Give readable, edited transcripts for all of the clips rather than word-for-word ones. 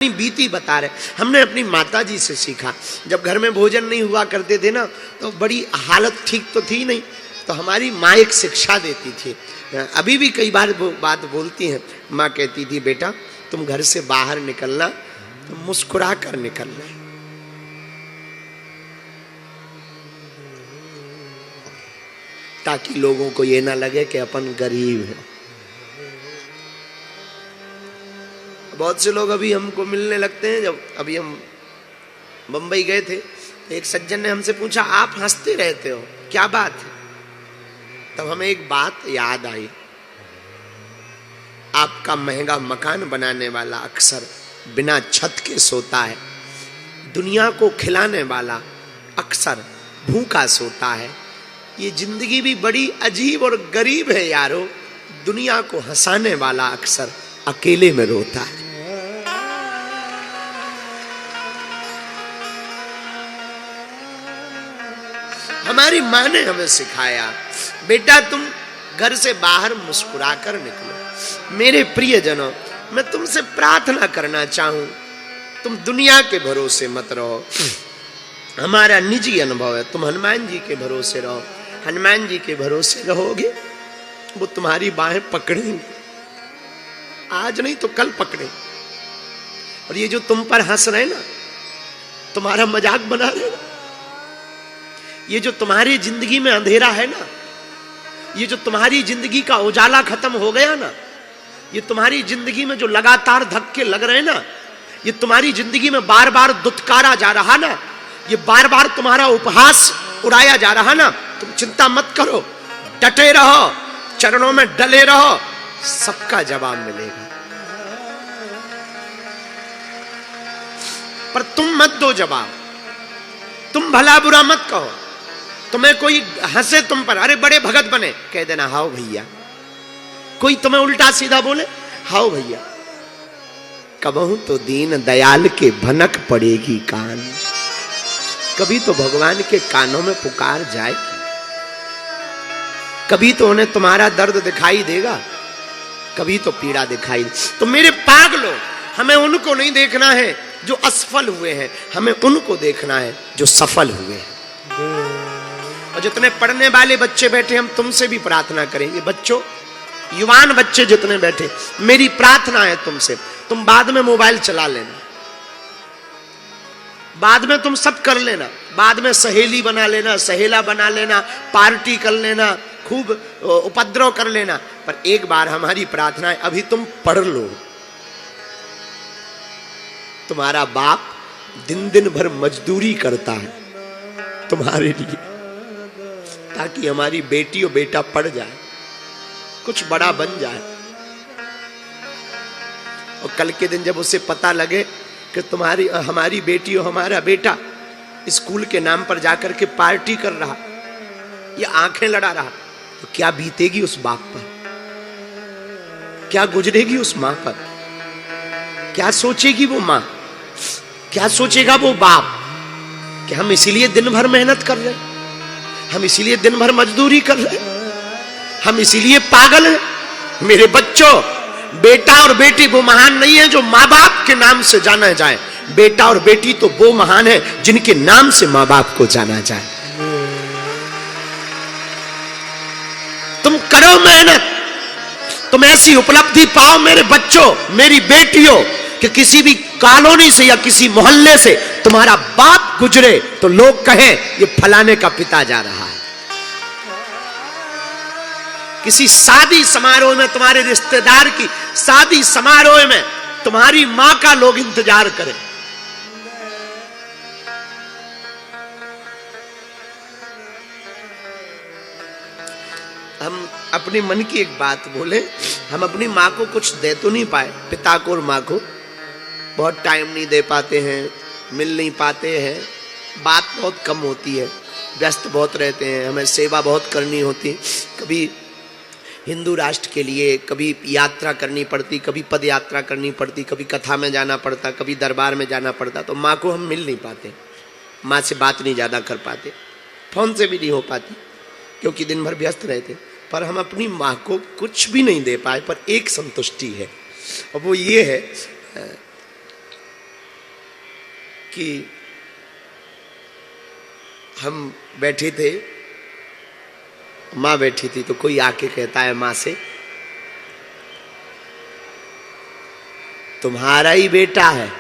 बीती बता रहे। हमने अपनी माता जी से सीखा। जब घर में भोजन नहीं हुआ करते थे ना, तो बड़ी हालत ठीक तो थी नहीं, तो हमारी माँ एक शिक्षा देती थी। अभी भी कई बार वो बात बोलती हैं। माँ कहती थी, बेटा तुम घर से बाहर निकलना तो मुस्कुरा कर निकलना, ताकि लोगों को ये ना लगे कि अपन गरीब हैं। बहुत से लोग अभी हमको मिलने लगते हैं। जब अभी हम बंबई गए थे, एक सज्जन ने हमसे पूछा, आप हंसते रहते हो, क्या बात है? तब हमें एक बात याद आई। आपका महंगा मकान बनाने वाला अक्सर बिना छत के सोता है, दुनिया को खिलाने वाला अक्सर भूखा सोता है। ये जिंदगी भी बड़ी अजीब और गरीब है यारो। दुनिया को हंसाने वाला अक्सर अकेले में रोता है। हमारी माँ ने हमें सिखाया, बेटा तुम घर से बाहर मुस्कुरा कर निकलो। मेरे प्रियजनों, मैं तुमसे प्रार्थना करना चाहूं, तुम दुनिया के भरोसे मत रहो। हमारा निजी अनुभव है, तुम हनुमान जी के भरोसे रहो। हनुमान जी के भरोसे रहोगे, वो तुम्हारी बाहें पकड़ेंगे, आज नहीं तो कल पकड़े। और ये जो तुम पर हंस रहे ना, तुम्हारा मजाक बना रहे ना, ये जो तुम्हारी जिंदगी में अंधेरा है ना, ये जो तुम्हारी जिंदगी का उजाला खत्म हो गया ना, ये तुम्हारी जिंदगी में जो लगातार धक्के लग रहे हैं ना, ये तुम्हारी जिंदगी में बार बार दुत्कारा जा रहा ना, ये बार बार तुम्हारा उपहास उड़ाया जा रहा ना, तुम चिंता मत करो, डटे रहो, चरणों में डले रहो, सबका जवाब मिलेगा। पर तुम मत दो जवाब, तुम भला बुरा मत कहो। तुम्हें कोई हंसे तुम पर, अरे बड़े भगत बने, कह देना हाओ भैया। कोई तुम्हें उल्टा सीधा बोले, हाओ भैया। कबहू तो दीन दयाल के भनक पड़ेगी कान, कभी तो भगवान के कानों में पुकार जाएगी, कभी तो उन्हें तुम्हारा दर्द दिखाई देगा, कभी तो पीड़ा दिखाई। तो मेरे पागलों, हमें उनको नहीं देखना है जो असफल हुए हैं, हमें उनको देखना है जो सफल हुए हैं। और जितने पढ़ने वाले बच्चे बैठे, हम तुमसे भी प्रार्थना करेंगे। बच्चों, युवान बच्चे जितने बैठे, मेरी प्रार्थना है तुमसे, तुम बाद में मोबाइल चला लेना, बाद में तुम सब कर लेना, बाद में सहेली बना लेना, सहेला बना लेना, पार्टी कर लेना, खूब उपद्रव कर लेना, पर एक बार हमारी प्रार्थना है, अभी तुम पढ़ लो। तुम्हारा बाप दिन दिन भर मजदूरी करता है तुम्हारे लिए, ताकि हमारी बेटी और बेटा पढ़ जाए, कुछ बड़ा बन जाए। और कल के दिन जब उसे पता लगे कि हमारी बेटी और हमारा बेटा स्कूल के नाम पर जाकर के पार्टी कर रहा, ये आंखें लड़ा रहा, तो क्या बीतेगी उस बाप पर, क्या गुजरेगी उस मां पर, क्या सोचेगी वो मां, क्या सोचेगा वो बाप कि हम इसीलिए दिन भर मेहनत कर रहे, हम इसीलिए दिन भर मजदूरी कर रहे, हम इसीलिए पागल हैं। मेरे बच्चों, बेटा और बेटी वो महान नहीं है जो माँ बाप के नाम से जाना जाए। बेटा और बेटी तो वो महान है जिनके नाम से माँ बाप को जाना जाए। तुम करो मेहनत, तुम ऐसी उपलब्धि पाओ मेरे बच्चों, मेरी बेटियों, कि किसी भी कॉलोनी से या किसी मोहल्ले से तुम्हारा बाप गुजरे तो लोग कहें ये फलाने का पिता जा रहा है। किसी शादी समारोह में, तुम्हारे रिश्तेदार की शादी समारोह में तुम्हारी मां का लोग इंतजार करें। हम अपनी मन की एक बात बोले, हम अपनी माँ को कुछ दे तो नहीं पाए, पिता को और माँ को बहुत टाइम नहीं दे पाते हैं, मिल नहीं पाते हैं, बात बहुत कम होती है, व्यस्त बहुत रहते हैं, हमें सेवा बहुत करनी होती। कभी हिंदू राष्ट्र के लिए कभी यात्रा करनी पड़ती, कभी पद यात्रा करनी पड़ती, कभी कथा में जाना पड़ता, कभी दरबार में जाना पड़ता, तो माँ को हम मिल नहीं पाते, माँ से बात नहीं ज़्यादा कर पाते, फोन से भी नहीं हो पाती, क्योंकि दिन भर व्यस्त रहते। पर हम अपनी माँ को कुछ भी नहीं दे पाए, पर एक संतुष्टि है, और वो ये है कि हम बैठे थे, माँ बैठी थी, तो कोई आके कहता है माँ से, तुम्हारा ही बेटा है,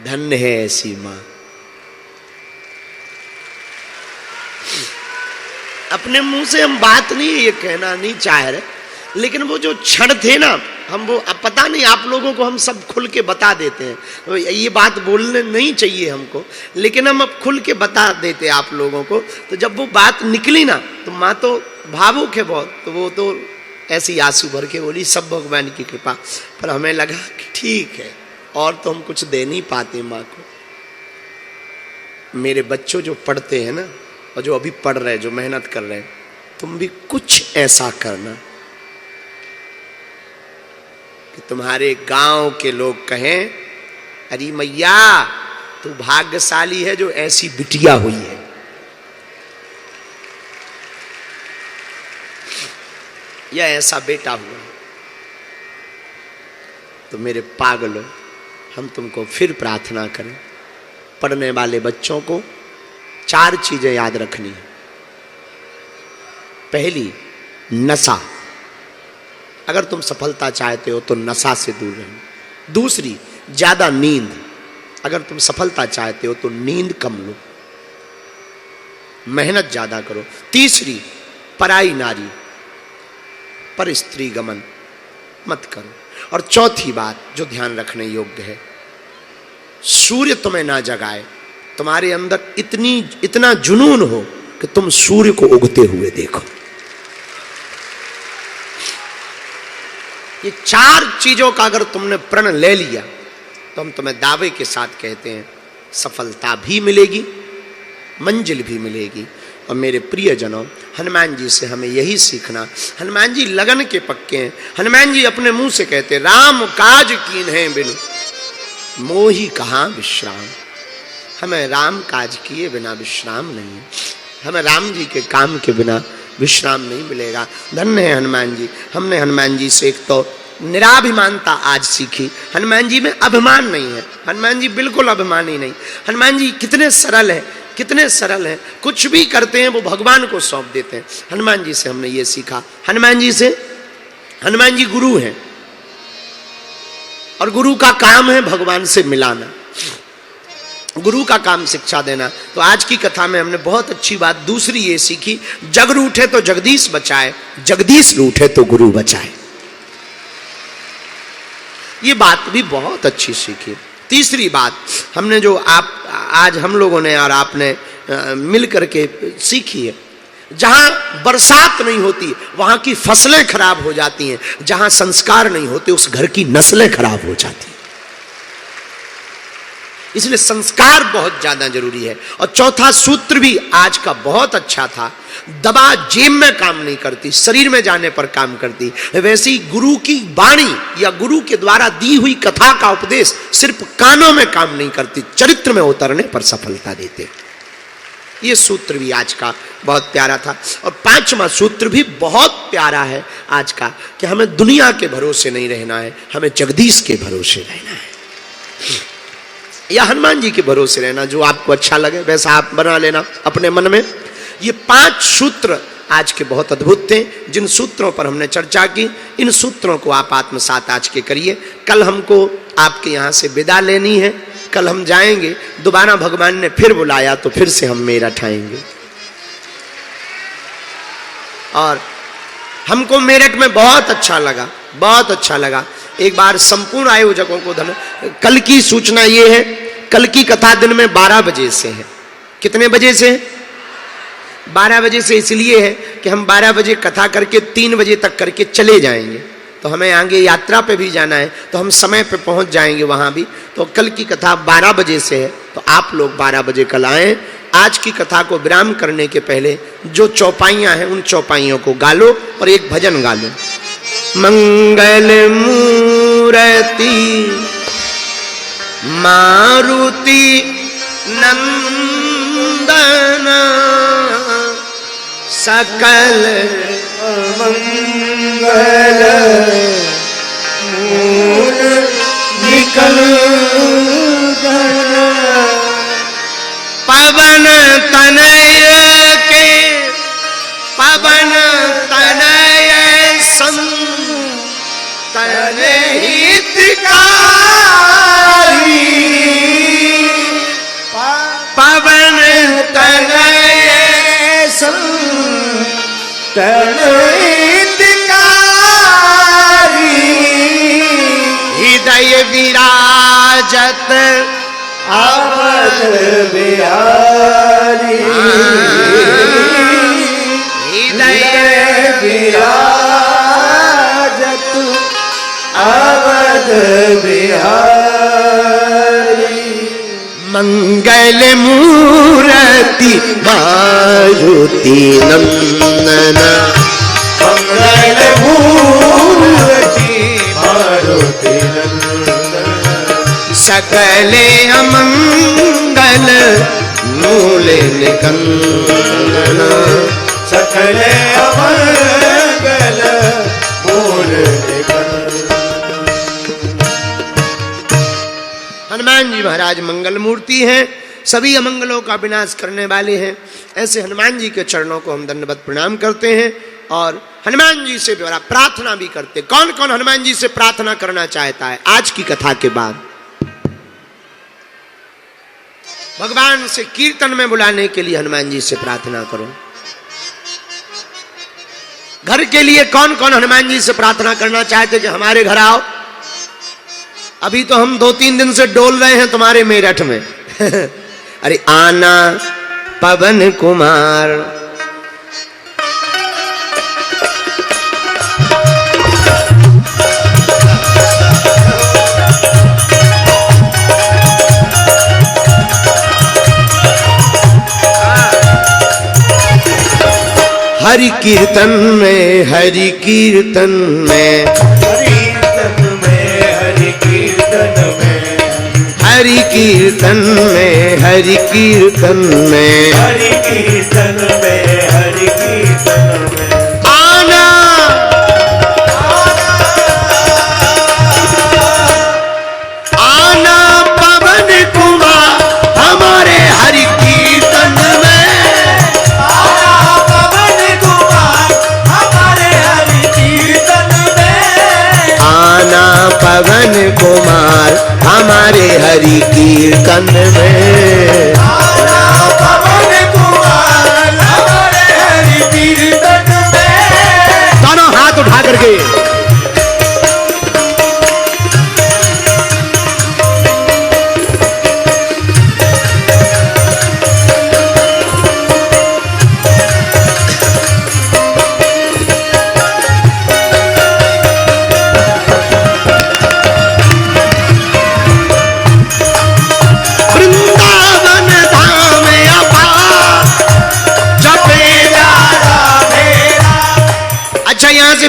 धन्य है ऐसी माँ। अपने मुंह से हम बात नहीं ये कहना नहीं चाह रहे, लेकिन वो जो क्षण थे ना, हम वो अब पता नहीं आप लोगों को हम सब खुल के बता देते हैं, ये बात बोलने नहीं चाहिए हमको, लेकिन हम अब खुल के बता देते आप लोगों को। तो जब वो बात निकली ना, तो माँ तो भावुक है बहुत, तो वो तो ऐसी आंसू भर के बोली सब भगवान की कृपा। पर हमें लगा कि ठीक है, और तो हम कुछ दे नहीं पाते माँ को। मेरे बच्चों जो पढ़ते हैं ना, और जो अभी पढ़ रहे हैं, जो मेहनत कर रहे हैं, तुम भी कुछ ऐसा करना कि तुम्हारे गांव के लोग कहें, अरे मैया तू भाग्यशाली है जो ऐसी बिटिया हुई है। या ऐसा बेटा हुआ। तो मेरे पागलों, हम तुमको फिर प्रार्थना करें, पढ़ने वाले बच्चों को 4 चीजें याद रखनी है। पहली, नशा, अगर तुम सफलता चाहते हो तो नशा से दूर रहना। दूसरी, ज्यादा नींद, अगर तुम सफलता चाहते हो तो नींद कम लो, मेहनत ज्यादा करो। तीसरी, पराई नारी पर स्त्री गमन मत करो। और चौथी बात जो ध्यान रखने योग्य है, सूर्य तुम्हें ना जगाए, तुम्हारे अंदर इतना जुनून हो कि तुम सूर्य को उगते हुए देखो। ये 4 चीजों का अगर तुमने प्रण ले लिया, तो हम तुम्हें दावे के साथ कहते हैं सफलता भी मिलेगी, मंजिल भी मिलेगी। और मेरे प्रियजनों, हनुमान जी से हमें यही सीखना। हनुमान जी लगन के पक्के हैं। हनुमान जी अपने मुंह से कहते, राम काज कीन है बिनु मोही कहाँ विश्राम। हमें राम काज किए बिना विश्राम नहीं है, हमें राम जी के काम के बिना विश्राम नहीं मिलेगा। धन्य है हनुमान जी। हमने हनुमान जी से एक तो निराभिमानता आज सीखी। हनुमान जी में अभिमान नहीं है, हनुमान जी बिल्कुल अभिमानी नहीं। हनुमान जी कितने सरल है, कितने सरल हैं, कुछ भी करते हैं वो भगवान को सौंप देते हैं। हनुमान जी से हमने ये सीखा। हनुमान जी गुरु हैं, और गुरु का काम है भगवान से मिलाना, गुरु का काम शिक्षा देना। तो आज की कथा में हमने बहुत अच्छी बात दूसरी ये सीखी, जग रूठे तो जगदीश बचाए, जगदीश रूठे तो गुरु बचाए। ये बात भी बहुत अच्छी सीखी। तीसरी बात हमने जो आज हम लोगों ने और आपने मिल करके सीखी है, जहां बरसात नहीं होती वहां की फसलें खराब हो जाती हैं, जहां संस्कार नहीं होते उस घर की नस्लें खराब हो जाती हैं। इसलिए संस्कार बहुत ज्यादा जरूरी है। और चौथा सूत्र भी आज का बहुत अच्छा था, दवा जेब में काम नहीं करती, शरीर में जाने पर काम करती। वैसे ही गुरु की वाणी या गुरु के द्वारा दी हुई कथा का उपदेश सिर्फ कानों में काम नहीं करती, चरित्र में उतरने पर सफलता देते। ये सूत्र भी आज का बहुत प्यारा था। और 5वां सूत्र भी बहुत प्यारा है आज का, कि हमें दुनिया के भरोसे नहीं रहना है, हमें जगदीश के भरोसे रहना है, या हनुमान जी के भरोसे रहना। जो आपको अच्छा लगे वैसा आप बना लेना अपने मन में। ये 5 सूत्र आज के बहुत अद्भुत थे, जिन सूत्रों पर हमने चर्चा की। इन सूत्रों को आप आत्मसात आज के करिए। कल हमको आपके यहाँ से विदा लेनी है, कल हम जाएंगे, दोबारा भगवान ने फिर बुलाया तो फिर से हम मेरठ आएंगे। और हमको मेरठ में बहुत अच्छा लगा, बहुत अच्छा लगा। एक बार संपूर्ण आयोजकों को धन्यवाद। कल की सूचना ये है, कल की कथा दिन में 12 बजे से है। कितने बजे से? 12 बजे से इसलिए है कि हम 12 बजे कथा करके 3 बजे तक करके चले जाएंगे, तो हमें आगे यात्रा पे भी जाना है, तो हम समय पे पहुंच जाएंगे वहां भी। तो कल की कथा 12 बजे से है, तो आप लोग 12 बजे कल आए। आज की कथा को विराम करने के पहले जो चौपाइयां हैं उन चौपाइयों को गा लो और एक भजन गा लो। मंगल मूर्ति मारुति नंदन सकल मंगल मूर्ति तनय के पवन तनय संतन हितकारी पवन तनय संतन हितकारी हृदय विराजत अवध बिहारी हृदय विराजत अवध बिहारी मंगल मूर्ति मारुति नंदन मंगल मूर्ति मारुति नंदन सकले अमंगल मूल निकंदन सकले अमंगल मूल निकंदन। हनुमान जी महाराज मंगल मूर्ति हैं, सभी अमंगलों का विनाश करने वाले हैं। ऐसे हनुमान जी के चरणों को हम दंडवत प्रणाम करते हैं और हनुमान जी से बड़ा प्रार्थना भी करते। कौन कौन हनुमान जी से प्रार्थना करना चाहता है आज की कथा के बाद? भगवान से कीर्तन में बुलाने के लिए हनुमान जी से प्रार्थना करो। घर के लिए कौन कौन हनुमान जी से प्रार्थना करना चाहते कि हमारे घर आओ? अभी तो हम 2-3 दिन से डोल रहे हैं तुम्हारे मेरठ में अरे आना पवन कुमार हरि कीर्तन में हरि कीर्तन में हरि कीर्तन में हरि कीर्तन में हरि कीर्तन में हरि कीर्तन में आना आना पवन कुमार हमारे हरि कीर्तन में आना पवन कुमार हमारे हरि कीर्तन में आना पवन कुमार हमारे हरि कीर्तन में आना पवन कुमार हमारे हरि कीर्तन में। दोनों हाथ उठा करके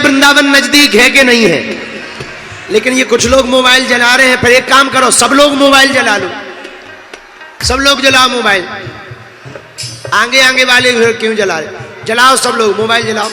वृंदावन नजदीक है कि नहीं है? लेकिन ये कुछ लोग मोबाइल जला रहे हैं। फिर एक काम करो, सब लोग मोबाइल जला लो, सब लोग जलाओ मोबाइल। आगे आगे वाले क्यों जला रहे? जलाओ सब लोग मोबाइल जलाओ।